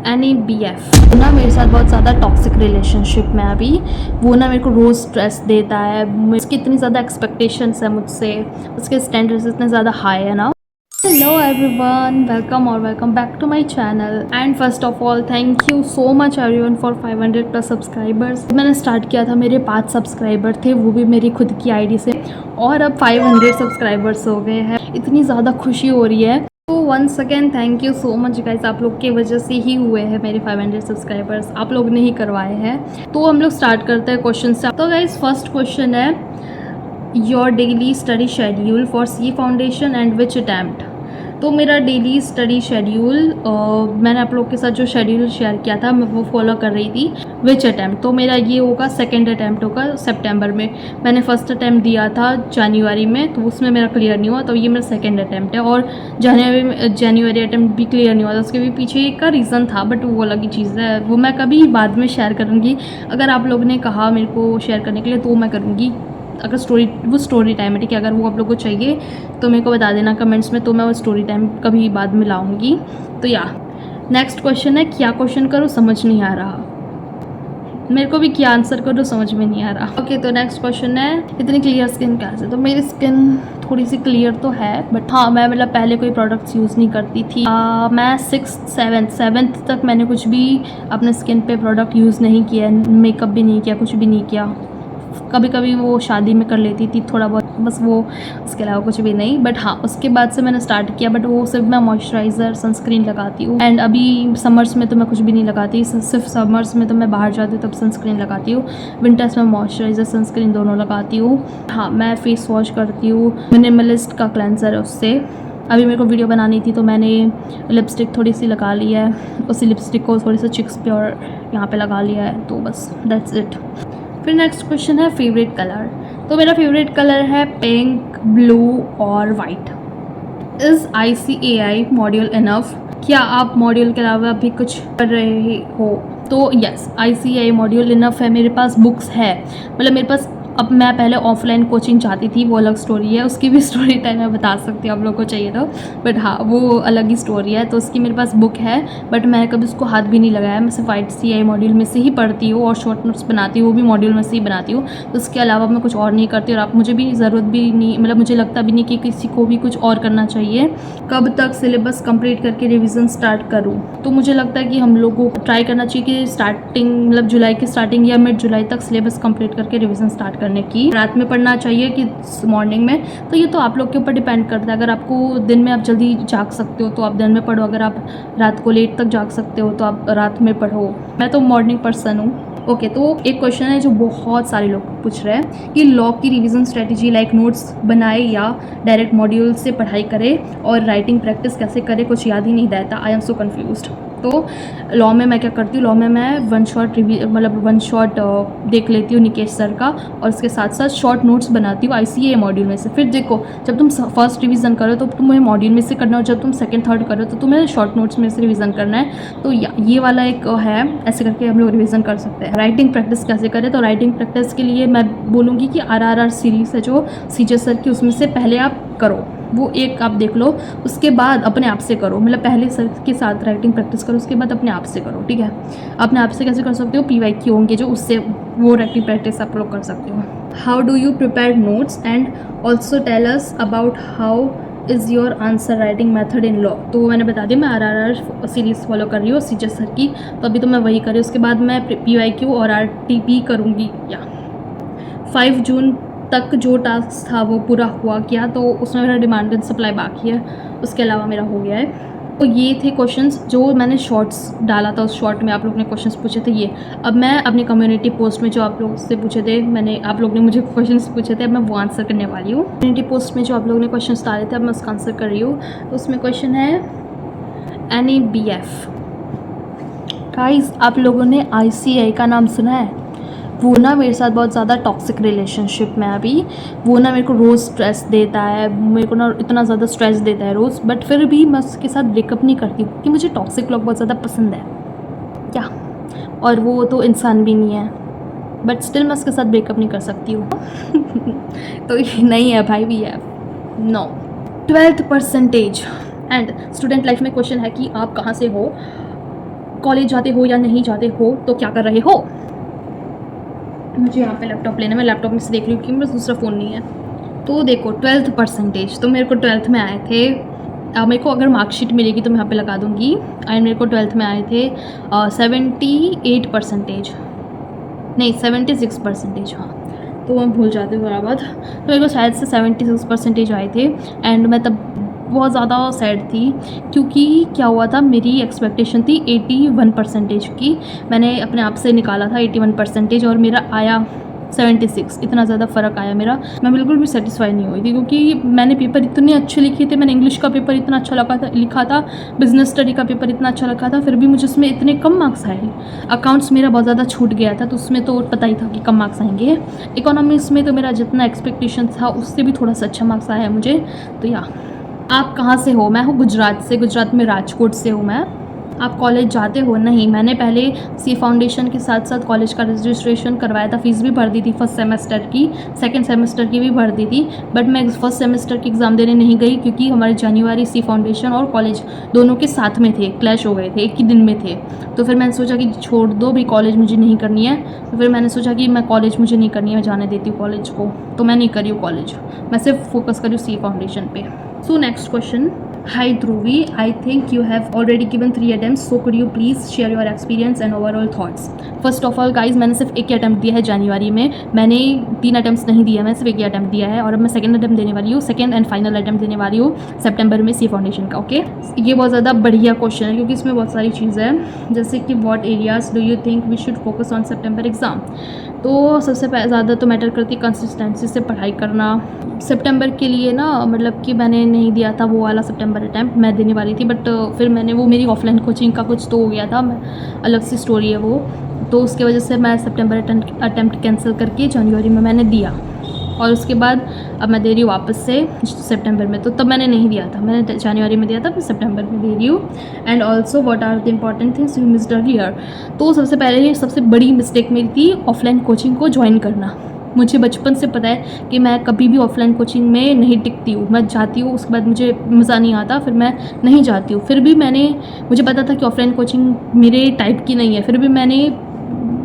Any B F वो ना मेरे साथ बहुत ज़्यादा टॉक्सिक रिलेशनशिप में है अभी। वो ना मेरे को रोज़ स्ट्रेस देता है, उसकी इतनी ज़्यादा एक्सपेक्टेशंस है मुझसे, उसके स्टैंडर्ड्स इतने ज़्यादा हाई है ना। हेलो एवरीवन, वेलकम और welcome back to my channel. And first of all thank you so much everyone for 500 plus subscribers. मैंने स्टार्ट किया था, मेरे 5 सब्सक्राइबर थे, वो भी मेरी खुद की आईडी से, और अब 500 सब्सक्राइबर्स हो गए हैं। इतनी ज़्यादा खुशी हो रही है। तो once again thank you so much guys, आप लोग की वजह से ही हुए हैं मेरे 500 सब्सक्राइबर्स, आप लोग ने ही करवाए हैं। तो हम लोग स्टार्ट करते हैं क्वेश्चन से। तो गाइस फर्स्ट क्वेश्चन है, your daily study schedule for C foundation and which attempt. तो मेरा डेली स्टडी शेड्यूल, मैंने आप लोग के साथ जो शेड्यूल शेयर किया था मैं वो फॉलो कर रही थी। विच अटैम्प्ट, तो मेरा ये होगा सेकंड अटैम्प्ट होगा सितंबर में। मैंने फर्स्ट अटैम्प्ट दिया था जनवरी में, तो उसमें मेरा क्लियर नहीं हुआ, तो ये मेरा सेकंड अटैम्प्ट है। और जनवरी अटैम्प्ट भी क्लियर नहीं हुआ था, उसके भी पीछे का रीज़न था, बट वो अलग ही चीज़ है, वो मैं कभी बाद में शेयर करूँगी। अगर आप लोगों ने कहा मेरे को शेयर करने के लिए तो मैं करूँगी। अगर स्टोरी टाइम है, ठीक है, अगर वो आप लोग को चाहिए तो मेरे को बता देना कमेंट्स में, तो मैं वो स्टोरी टाइम कभी बाद में लाऊंगी। तो या नेक्स्ट क्वेश्चन है, क्या क्वेश्चन करूँ समझ नहीं आ रहा, मेरे को भी क्या आंसर करूँ समझ में नहीं आ रहा। ओके, तो नेक्स्ट क्वेश्चन है, इतनी क्लियर स्किन कैसे। तो मेरी स्किन थोड़ी सी क्लियर तो है, बट हाँ मैं मतलब पहले कोई प्रोडक्ट्स यूज़ नहीं करती थी। मैं 7th तक मैंने कुछ भी अपने स्किन पे प्रोडक्ट यूज़ नहीं किया, मेकअप भी नहीं किया, कुछ भी नहीं किया। कभी कभी वो शादी में कर लेती थी थोड़ा बहुत, बस वो, उसके अलावा कुछ भी नहीं। बट हाँ उसके बाद से मैंने स्टार्ट किया, बट वो सिर्फ मैं मॉइस्चराइज़र सनस्क्रीन लगाती हूँ। एंड अभी समर्स में तो मैं कुछ भी नहीं लगाती, सिर्फ समर्स में तो मैं बाहर जाती हूँ तब सनस्क्रीन लगाती हूँ। विंटर्स में मॉइस्चराइज़र सनस्क्रीन दोनों लगाती हूँ। हाँ मैं फेस वॉश करती हूँ, मिनिमलिस्ट का क्लेंसर है उससे। अभी मेरे को वीडियो बनानी थी तो मैंने लिपस्टिक थोड़ी सी लगा ली है, उसी लिपस्टिक को थोड़ी सी चिक्स पे और यहाँ पे लगा लिया है, तो बस दैट्स इट। फिर नेक्स्ट क्वेश्चन है, फेवरेट कलर। तो मेरा फेवरेट कलर है पिंक, ब्लू और white. Is ICAI module enough, क्या आप मॉड्यूल के अलावा भी कुछ कर रहे हो। तो यस, ICAI मॉड्यूल इनफ है, मेरे पास बुक्स है, मतलब मेरे पास, अब मैं पहले ऑफलाइन कोचिंग चाहती थी, वो अलग स्टोरी है, उसकी भी स्टोरी टाइम मैं बता सकती हूँ आप लोग को चाहिए तो, बट हाँ वो अलग ही स्टोरी है। तो उसकी मेरे पास बुक है, बट मैं कभी उसको हाथ भी नहीं लगाया, मैं सिर्फ ICAI मॉड्यूल में से ही पढ़ती हूँ और शॉर्ट नोट्स बनाती हूँ, वो भी मॉड्यूल में से ही बनाती हूँ। तो उसके अलावा मैं कुछ और नहीं करती, और आप मुझे भी ज़रूरत भी नहीं, मतलब मुझे लगता भी नहीं कि किसी को भी कुछ और करना चाहिए। कब तक सिलेबस कंप्लीट करके रिवीजन स्टार्ट करूँ। तो मुझे लगता है कि हम लोगों को ट्राई करना चाहिए कि स्टार्टिंग, मतलब जुलाई की स्टार्टिंग या मिड जुलाई तक सिलेबस कंप्लीट करके रिवीजन स्टार्ट करने की। रात में पढ़ना चाहिए कि मॉर्निंग में, तो ये तो आप लोग के ऊपर डिपेंड करता है। अगर आपको दिन में आप जल्दी जाग सकते हो तो आप दिन में पढ़ो, अगर आप रात को लेट तक जाग सकते हो तो आप रात में पढ़ो। मैं तो मॉर्निंग पर्सन हूँ। ओके, तो एक क्वेश्चन है जो बहुत सारे लोग पूछ रहे हैं कि लॉ की रिवीजन स्ट्रेटजी लाइक नोट्स बनाए या डायरेक्ट मॉड्यूल से पढ़ाई करे, और राइटिंग प्रैक्टिस कैसे करे, कुछ याद ही नहीं रहता। I am so confused. तो लॉ में मैं क्या करती हूँ, लॉ में मैं वन शॉट देख लेती हूँ निकेश सर का, और उसके साथ साथ शॉर्ट नोट्स बनाती हूँ ICAI मॉड्यूल में से। फिर देखो, जब तुम फर्स्ट रिवीजन करो तो तुम्हें मॉड्यूल में से करना है, और जब तुम सेकंड थर्ड करो तो तुम्हें शॉर्ट नोट्स में से रिवीजन करना है। तो ये वाला एक है, ऐसे करके हम लोग रिवीजन कर सकते हैं। राइटिंग प्रैक्टिस कैसे करें, तो राइटिंग प्रैक्टिस के लिए मैं बोलूँगी कि RRR सीरीज़ है जो CJ सर की, उसमें से पहले आप करो, वो एक आप देख लो, उसके बाद अपने आप से करो, मतलब पहले सर के साथ राइटिंग प्रैक्टिस करो, उसके बाद अपने आप से करो, ठीक है। अपने आप से कैसे कर सकते हो, PYQ होंगे जो, उससे वो राइटिंग प्रैक्टिस आप लोग कर सकते हो। How do you prepare notes and also tell us about how is your answer writing method in law. तो मैंने बता दिया, मैं RRR सीरीज़ फॉलो कर रही हूँ CJ सर की, तो अभी तो मैं वही कर रही हूँ। उसके बाद मैं PYQ और RTP करूँगी। या 5 जून तक जो टास्क था वो पूरा हुआ क्या, तो उसमें मेरा डिमांड एंड सप्लाई बाकी है, उसके अलावा मेरा हो गया है। तो ये थे क्वेश्चंस जो मैंने शॉर्ट्स डाला था, उस शॉर्ट में आप लोग ने क्वेश्चंस पूछे थे ये। अब मैं अपनी कम्युनिटी पोस्ट में जो आप लोग से पूछे थे, आप लोग ने मुझे क्वेश्चंस पूछे थे, अब मैं वो आंसर करने वाली हूँ। कम्युनिटी पोस्ट में जो आप लोग ने क्वेश्चंस डाले थे, अब मैं उसका आंसर कर रही हूँ। तो उसमें क्वेश्चन है, NABF। गाइस आप लोगों ने ICAI का नाम सुना है। वो ना मेरे साथ बहुत ज़्यादा टॉक्सिक रिलेशनशिप में अभी। वो ना मेरे को रोज़ स्ट्रेस देता है, मेरे को ना इतना ज़्यादा स्ट्रेस देता है रोज़, बट फिर भी मैं उसके साथ ब्रेकअप नहीं करती क्योंकि मुझे टॉक्सिक लोग बहुत ज़्यादा पसंद है क्या, और वो तो इंसान भी नहीं है, बट स्टिल मैं उसके साथ ब्रेकअप नहीं कर सकती हूँ। तो ये नहीं है भाई, भी है no. 12th percentage and student life में क्वेश्चन है कि आप कहाँ से हो। कॉलेज जाते हो या नहीं जाते हो तो क्या कर रहे हो। मुझे यहाँ पे लैपटॉप लेना है, मैं लैपटॉप में से देख रही हूँ कि मेरा दूसरा फ़ोन नहीं है। तो देखो 12th परसेंटेज तो मेरे को 12th में आए थे। मेरे को अगर मार्कशीट मिलेगी तो मैं यहाँ पे लगा दूँगी। एंड मेरे को 12th में आए थे 78 परसेंटेज, नहीं 76 परसेंटेज, हाँ तो मैं भूल जाती हूँ बराबर। तो मेरे को शायद से 76 परसेंटेज आए थे। एंड मैं तब बहुत ज़्यादा सैड थी क्योंकि क्या हुआ था, मेरी एक्सपेक्टेशन थी 81 परसेंटेज की। मैंने अपने आप से निकाला था 81 परसेंटेज और मेरा आया 76। इतना ज़्यादा फ़र्क आया मेरा। मैं बिल्कुल भी सेटिस्फाई नहीं हुई थी क्योंकि मैंने पेपर इतने अच्छे लिखे थे। मैंने इंग्लिश का पेपर इतना अच्छा लिखा था, बिजनेस स्टडी का पेपर इतना अच्छा लिखा था, फिर भी मुझे उसमें इतने कम मार्क्स आए। अकाउंट्स मेरा बहुत ज़्यादा छूट गया था तो उसमें तो पता ही था कि कम मार्क्स आएंगे। इकोनॉमिक्स में तो मेरा जितना एक्सपेक्टेशन था उससे भी थोड़ा सा अच्छा मार्क्स आया है मुझे। तो या आप कहाँ से हो? मैं हूँ गुजरात से, गुजरात में राजकोट से हूँ मैं। आप कॉलेज जाते हो? नहीं, मैंने पहले सी फाउंडेशन के साथ साथ कॉलेज का रजिस्ट्रेशन करवाया था, फ़ीस भी भर दी थी फर्स्ट सेमेस्टर की, सेकंड सेमेस्टर की भी भर दी थी। बट मैं फर्स्ट सेमेस्टर की एग्ज़ाम देने नहीं गई क्योंकि हमारे जनवरी सी फाउंडेशन और कॉलेज दोनों के साथ में थे, क्लैश हो गए थे, एक ही दिन में थे। तो फिर मैंने सोचा कि छोड़ दो भी, कॉलेज मुझे नहीं करनी है। तो फिर मैंने सोचा कि मैं कॉलेज मुझे नहीं करनी है, मैं जाने देती हूँ कॉलेज को। तो मैं नहीं करी हूँ कॉलेज, मैं सिर्फ फोकस करी हूँ सी फाउंडेशन पे। So next question. Hi Dhruvi, I think you have already given 3 attempts, so could you please share your experience and overall thoughts? First of all guys, मैंने सिर्फ एक ही अटैम्प्ट दिया है जनवरी में, मैंने 3 अटैम्प्ट्स नहीं दिया, मैंने सिर्फ एक ही अटैम्प्ट दिया है और अब मैं सेकंड अटैम्प्ट देने वाली हूँ, सेकंड एंड फाइनल अटैम्प्ट देने वाली हूँ सितंबर में सी फाउंडेशन का। ओके, ये बहुत ज़्यादा बढ़िया क्वेश्चन है क्योंकि इसमें बहुत सारी चीज़ें हैं, जैसे कि what areas do you think we should focus on September exam. तो सबसे ज़्यादा तो मैटर करती कंसिस्टेंसी से पढ़ाई करना। सितंबर के लिए ना, मतलब कि मैंने नहीं दिया था वो वाला सितंबर अटैम्प्ट, मैं देने वाली थी बट फिर मैंने वो मेरी ऑफलाइन कोचिंग का कुछ तो हो गया था, अलग सी स्टोरी है वो, तो उसके वजह से मैं सितंबर अटैम्प्ट कैंसिल करके जनवरी में मैंने दिया और उसके बाद अब मैं दे रही हूँ वापस से सितंबर में। तो तब मैंने नहीं दिया था, मैंने जनवरी में दिया था, फिर सितंबर में दे रही हूँ। And also what are the important things you missed earlier. तो सबसे पहले सबसे बड़ी मिस्टेक मेरी थी ऑफलाइन कोचिंग को ज्वाइन करना। मुझे बचपन से पता है कि मैं कभी भी ऑफलाइन कोचिंग में नहीं टिकती हूँ, मैं जाती हूँ उसके बाद मुझे मज़ा नहीं आता, फिर मैं नहीं जाती हूँ। फिर भी मुझे पता था कि ऑफलाइन कोचिंग मेरे टाइप की नहीं है, फिर भी मैंने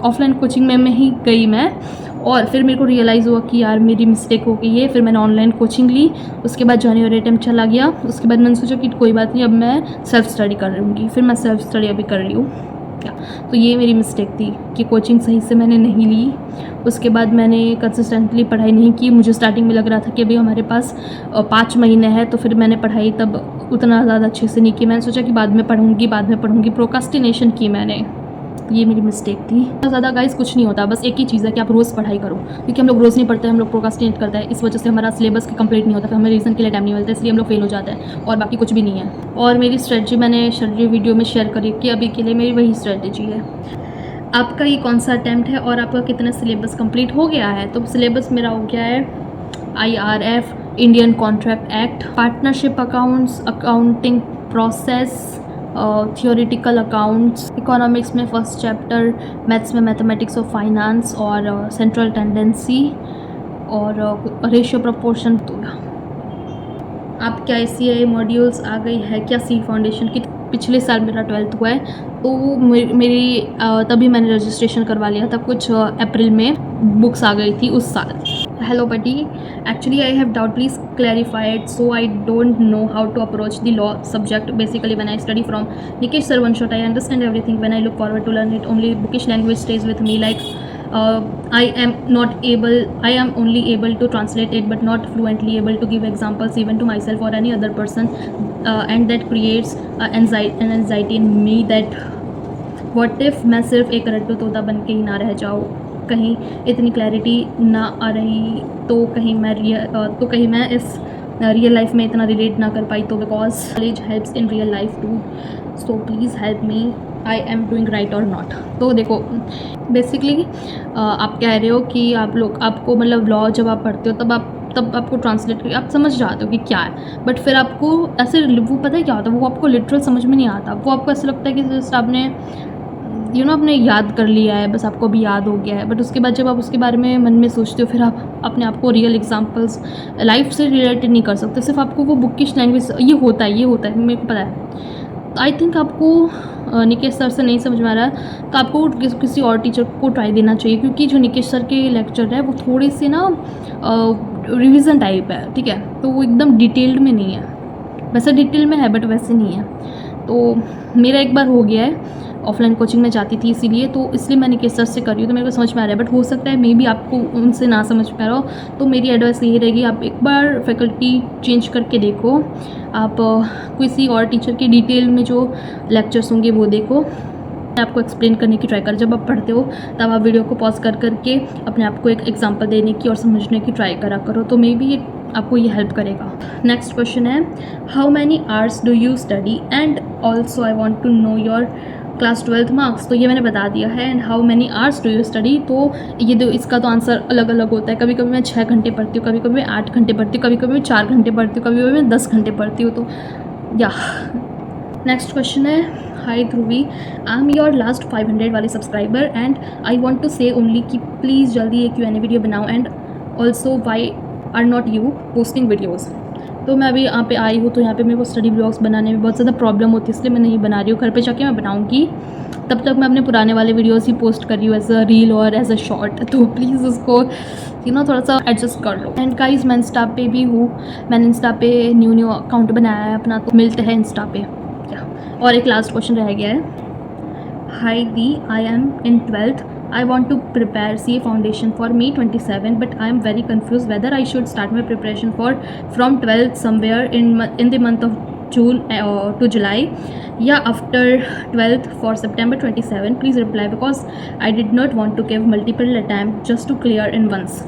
ऑफलाइन कोचिंग में ही गई मैं, और फिर मेरे को रियलाइज़ हुआ कि यार मेरी मिस्टेक हो गई है। फिर मैंने ऑनलाइन कोचिंग ली, उसके बाद जनवरी अटैम्प्ट चला गया, उसके बाद मैंने सोचा कि कोई बात नहीं, अब मैं सेल्फ स्टडी कर लूँगी। फिर मैं सेल्फ स्टडी अभी कर रही हूँ क्या। तो ये मेरी मिस्टेक थी कि कोचिंग सही से मैंने नहीं ली। उसके बाद मैंने कंसिस्टेंटली पढ़ाई नहीं की। मुझे स्टार्टिंग में लग रहा था कि अभी हमारे पास 5 महीने हैं, तो फिर मैंने पढ़ाई तब उतना ज़्यादा अच्छे से नहीं की। मैंने सोचा कि बाद में पढ़ूँगी, प्रोकास्टिनेशन की मैंने। तो ये मेरी मिस्टेक थी। बहुत ज़्यादा गाइस कुछ नहीं होता, बस एक ही चीज़ है कि आप रोज़ पढ़ाई करो, क्योंकि हम लोग रोज़ नहीं पढ़ते हैं, हम लोग प्रोकास्टिनेट करते हैं, इस वजह से हमारा सिलेबस कंप्लीट नहीं होता, फिर हमें रीज़न के लिए टाइम नहीं मिलता, इसलिए हम लोग फेल हो जाते हैं, और बाकी कुछ भी नहीं है। और मेरी स्ट्रेटजी मैंने वीडियो में शेयर करी कि अभी के लिए मेरी वही स्ट्रेटजी है। आपका ये कौन सा अटैम्प्ट है और आपका कितना सिलेबस कंप्लीट हो गया है? तो सिलेबस मेरा हो गया है IRF, Indian contract act, partnership accounts, accounting process, theoretical accounts, economics में फर्स्ट चैप्टर, मैथ्स में मैथमेटिक्स और फाइनेंस, और सेंट्रल टेंडेंसी, और रेशियो प्रोपोर्शन। तो आप क्या ICAI मॉड्यूल्स आ गई है क्या सी फाउंडेशन की? पिछले साल मेरा 12th हुआ है, तो मेरी तभी मैंने रजिस्ट्रेशन करवा लिया था, कुछ अप्रैल में बुक्स आ गई थी उस साल। Hello buddy, actually I have doubt, please clarify it, so I don't know how to approach the law subject. Basically when I study from Nikesh sir one shot, I understand everything. When I look forward to learn it, only bookish language stays with me, like I am only able to translate it but not fluently able to give examples even to myself or any other person, and that creates an anxiety in me that what if मैं सिर्फ एक रट्टू तोता बन के ही ना रह जाऊँ, कहीं इतनी क्लैरिटी ना आ रही तो कहीं मैं इस रियल लाइफ में इतना रिलेट ना कर पाई, तो because college helps in real life too, so please help me, I am doing right or not. तो देखो बेसिकली आप कह रहे हो कि आपको मतलब लॉ जब आप पढ़ते हो तब आपको ट्रांसलेट करके आप समझ जाते हो कि क्या है, बट फिर आपको ऐसे वो पता है क्या होता है, वो आपको लिटरल समझ में नहीं आता, वो आपको ऐसा लगता है कि जस्ट आपने आपने याद कर लिया है, बस आपको अभी याद हो गया है। बट उसके बाद जब आप उसके बारे में मन में सोचते हो, फिर आप अपने आप को रियल एग्जांपल्स लाइफ से रिलेटेड नहीं कर सकते, सिर्फ आपको वो बुकिश लैंग्वेज ये होता है मेरे को पता है। आई थिंक आपको निकेश सर से नहीं समझ में आ रहा है तो आपको किसी और टीचर को ट्राई देना चाहिए, क्योंकि जो निकेश सर के लेक्चर है वो थोड़े से ना रिवीजन टाइप है, ठीक है, तो वो एकदम डिटेल्ड में नहीं है। वैसे डिटेल में है बट वैसे नहीं है। तो मेरा एक बार हो गया है, ऑफलाइन कोचिंग में जाती थी इसीलिए, तो इसलिए मैं निकेश सर से कर रही हूँ, तो मेरे को समझ में आ रहा है। बट हो सकता है मे बी आपको उनसे ना समझ में आ रहा हो, तो मेरी एडवाइस यही रहेगी आप एक बार फैकल्टी चेंज करके देखो, आप किसी और टीचर के डिटेल में जो लेक्चर्स होंगे वो देखो, आपको एक्सप्लेन करने की ट्राई कर। जब आप पढ़ते हो तब आप वीडियो को पॉज कर करके अपने आप को एक एग्जांपल देने की और समझने की ट्राई करा करो, तो मे बी आपको ये हेल्प करेगा। नेक्स्ट क्वेश्चन है, how many hours do you study and also I want to know your class 12th marks. तो ये मैंने बता दिया है। And how many hours do you study, तो ये इसका तो आंसर अलग अलग होता है। कभी कभी मैं 6 घंटे पढ़ती हूँ, कभी कभी मैं 8 घंटे पढ़ती हूँ, कभी कभी मैं 4 घंटे पढ़ती हूँ, कभी कभी मैं 10 घंटे पढ़ती हूँ। तो या नेक्स्ट क्वेश्चन है, hi Dhruvi, I am your last 500 वाले subscriber and I want to say only कि प्लीज़ जल्दी एक Q&A वीडियो बनाओ and also why are not you posting videos. तो मैं अभी यहाँ पे आई हूँ, तो यहाँ पे मेरे को स्टडी ब्लॉग्स बनाने में बहुत ज़्यादा प्रॉब्लम होती है, इसलिए मैं नहीं बना रही हूँ। घर पे जाके मैं बनाऊँगी, तब तक मैं अपने पुराने वाले वीडियोज़ ही पोस्ट कर रही हूँ एज अ रील और एज अ शॉर्ट, तो प्लीज़ उसको थोड़ा सा एडजस्ट कर लो। एंड गाइस मैं इंस्टा पे भी हूँ, मैंने इंस्टा पे न्यू अकाउंट बनाया है अपना, तो मिलते हैं इंस्टा पे। और एक लास्ट क्वेश्चन रह गया है, high the, I am in 12th, I want to prepare CA foundation for May 27, but I am very confused whether I should start my preparation from 12th somewhere in the month of June to July, yeah, after 12th for September 27. Please reply because I did not want to give multiple attempts just to clear in once.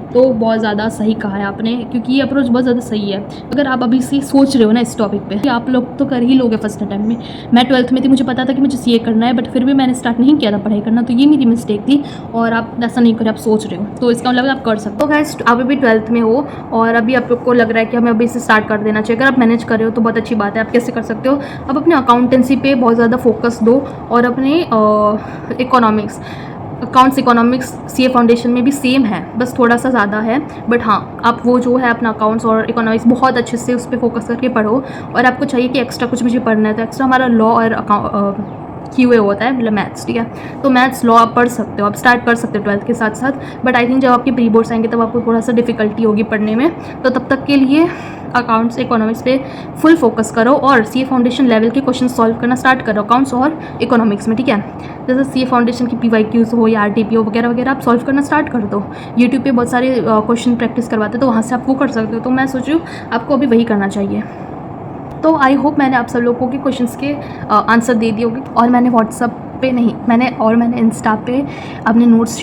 तो बहुत ज़्यादा सही कहा है आपने, क्योंकि ये approach बहुत ज़्यादा सही है। अगर आप अभी से सोच रहे हो ना इस टॉपिक पे, आप लोग तो कर ही लोगे फर्स्ट अटैम्प्ट में। मैं 12th में थी, मुझे पता था कि मुझे CA करना है, बट फिर भी मैंने स्टार्ट नहीं किया था पढ़ाई करना, तो ये मेरी मिस्टेक थी। और आप ऐसा नहीं करें, आप सोच रहे हो, तो इसका मतलब आप कर सकते हो। गाइस आप अभी 12th में हो और अभी आपको लग रहा है कि हमें अभी से स्टार्ट कर देना चाहिए। अगर आप मैनेज कर रहे हो तो बहुत अच्छी बात है। आप कैसे कर सकते हो, आप अपने अकाउंटेंसी पे बहुत ज़्यादा फोकस दो और अपने अकाउंट्स इकोनॉमिक्स CA फाउंडेशन में भी सेम है, बस थोड़ा सा ज़्यादा है। बट हाँ, आप वो जो है अपना अकाउंट्स और इकोनॉमिक्स बहुत अच्छे से उस पर फोकस करके पढ़ो। और आपको चाहिए कि एक्स्ट्रा कुछ मुझे पढ़ना है, तो एक्स्ट्रा हमारा लॉ और QA होता है, मतलब मैथ्स, ठीक है। तो मैथ्स लॉ आप पढ़ सकते हो, आप स्टार्ट कर सकते हो 12th के साथ साथ। बट आई थिंक जब आपके प्री बोर्ड्स आएंगे तब आपको थोड़ा सा डिफिकल्टी होगी पढ़ने में, तो तब तक के लिए अकाउंट्स इकोनॉमिक्स पे फुल फोकस करो और CA फाउंडेशन लेवल के क्वेश्चन सॉल्व करना स्टार्ट करो अकाउंट्स और इकोनॉमिक्स में, ठीक है। जैसे CA फाउंडेशन की PYQs हो या RTPO वगैरह वगैरह आप सॉल्व करना स्टार्ट कर दो। यूट्यूब पे बहुत सारे क्वेश्चन प्रैक्टिस करवाते हैं, तो वहाँ से आप वो कर सकते हो। तो मैं सोच रही हूँ आपको अभी वही करना चाहिए। तो आई होप मैंने आप सब लोगों के क्वेश्चंस के आंसर दे दिए होंगे। और मैंने व्हाट्सअप पे नहीं, मैंने इंस्टा पे अपने नोट्स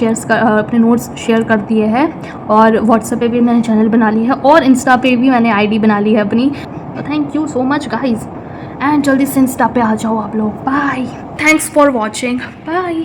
शेयर कर दिए हैं, और व्हाट्सएप पे भी मैंने चैनल बना ली है, और इंस्टा पे भी मैंने ID बना ली है अपनी। तो thank you so much guys, and जल्दी से इंस्टा पे आ जाओ आप लोग। Bye, thanks for watching, bye.